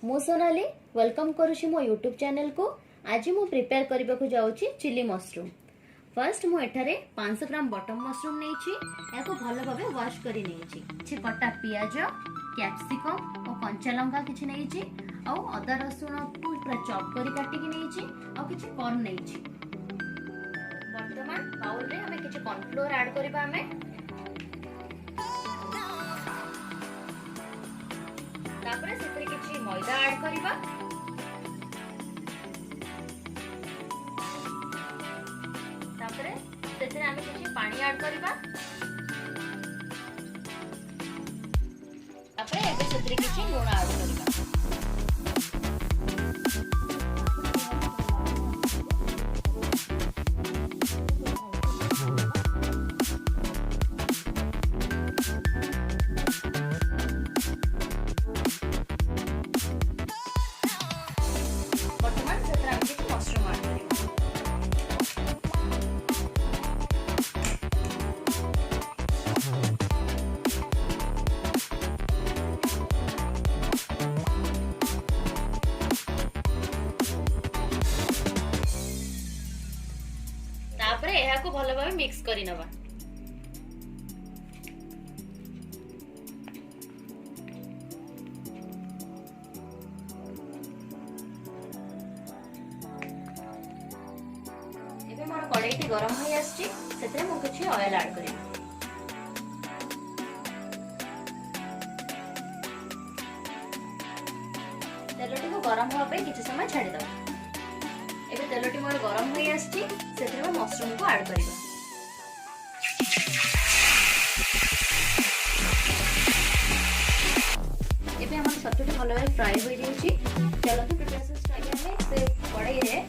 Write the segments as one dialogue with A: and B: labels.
A: मु सोनाली वेलकम करुछि मो YouTube channel को। आज मु प्रिपेयर करबा को जाउछि चिली मशरूम। फर्स्ट मु एठारे 500 ग्राम बटम मशरूम नेछि, याको भलो भाबे वॉश करि नेछि। छि कटा पियाज, कैप्सिकम और कंचा लंका किछि नेछि, आ अदा रसुण को पूरा चॉप करि काटि कि नेछि, आ किछि कॉर्न नेछि। वर्तमान बाउल रे हमें किछि कॉर्नफ्लोर ऐड करबा हमें। तापरे सेतरे किछि मैदा ऐड करबा। तापरे सेतरे हमें किछि पानी ऐड करबा। तापरे एबे सेतरे किछि लूण ऐड करबा। वर्तमान सेतरे हम किछि मशरूम ऐड करबा। तापरे एहा को भलो भाबे मिक्स करि नबा। एबे मोर कढ़ाईटी गरम होई आछि, सेतरे मु किछि ऑयल ऐड करि। तेलटी को गरम होबा पे किछि समय छाडी दबा। एबे तेलटी मोर गरम होई आछि, सेतरे हम मशरूम को ऐड करिबा। एबे हमर छोटटी भलो भाबे फ्राई होई जाईछि। चलो तो प्रिपरेशन स्टार्ट हमें से कढ़ाई रे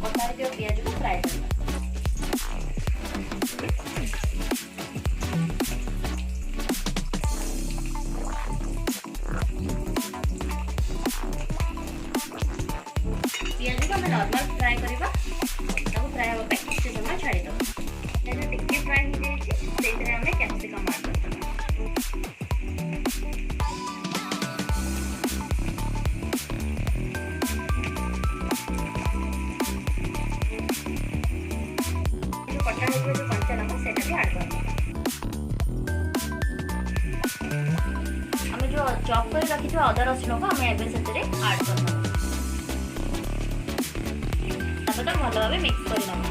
A: कटा जो पियाज को फ्राई करबा। पियाज को हमें नॉर्मल फ्राई करबा। ताको फ्राई होबा पे किछि समय छाडी दो। एटा टिके फ्राई हो जाईछि, सेतरे हमें कैप्सिकम ऐड करबा। जो कटा हो जो कंचा लंका सेटा भी ऐड करबा। हमें जो चॉप कर रखी जो अदा रसुण को हमें एबे सेतरे ऐड करबा। तब तक भलो भाबे मिक्स करि नबा।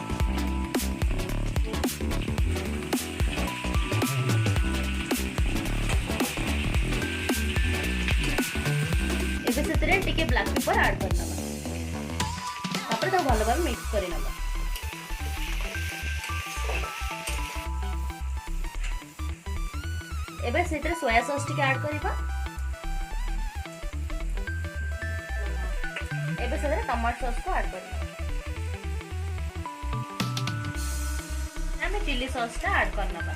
A: एबे सेतरे टिके ब्लैक पेपर ऐड कर नबा। तापर तो भलो भाबे मिक्स करि नबा। एबे सेतरे सोया सॉस टिके ऐड करबा। एबे सेतरे टमाटो सॉस को ऐड करबा। हमें चिली सॉस टा ऐड करना बा।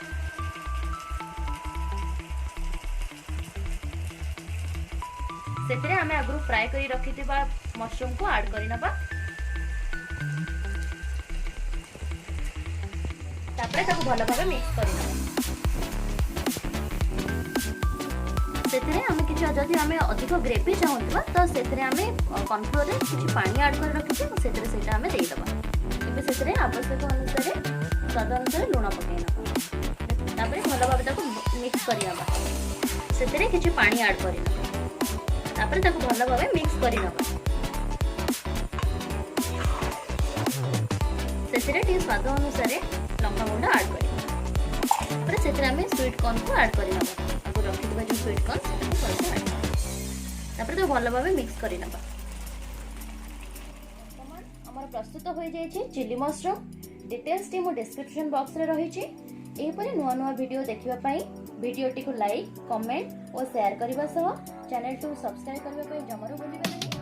A: सेतरे हमें आगु फ्राई करी रखिथिबा मशरूम को ऐड करि नबा। तापरे ताको भलो भाबे मिक्स करि नबा। सेतरे हमें किछि जदि हमें अधिक ग्रेवी चाहूबा तो सेतरे हमें कॉर्नफ्लोर रे किछि पानी ऐड कर रखिथे, सेतरे सेटा हमें देई दबा। एबे सेतरे आवश्यक अनुसार स्वाद अनुसार लूण पकाई नबा। तापरे भलो भाबे ताको मिक्स करि नबा। सेतरे किछि पानी ऐड करि नबा। तापरे ताको भलो भाबे मिक्स करि नबा। सेतरे टी स्वाद अनुसार लंका गुंडा ऐड करि। तापरे सेतरे हमें स्वीट कॉर्न को ऐड करि नबा। आगु रखितबा जो स्वीट कॉर्न सेटा सॉल्ट ऐड। तापरे तो भलो भाबे मिक्स करि नबा। हमर प्रस्तुत होई जाय छै चिली मशरूम। डिटेल्स टी मो डिस्क्रिप्शन बॉक्स रे रही छी। एही परे नुवा नुवा वीडियो देखिबा पई वीडियो टी को लाइक, कमेंट और शेयर करबा सह चैनल टू सब्सक्राइब करबा पई जमरो भूलिबा नहीं।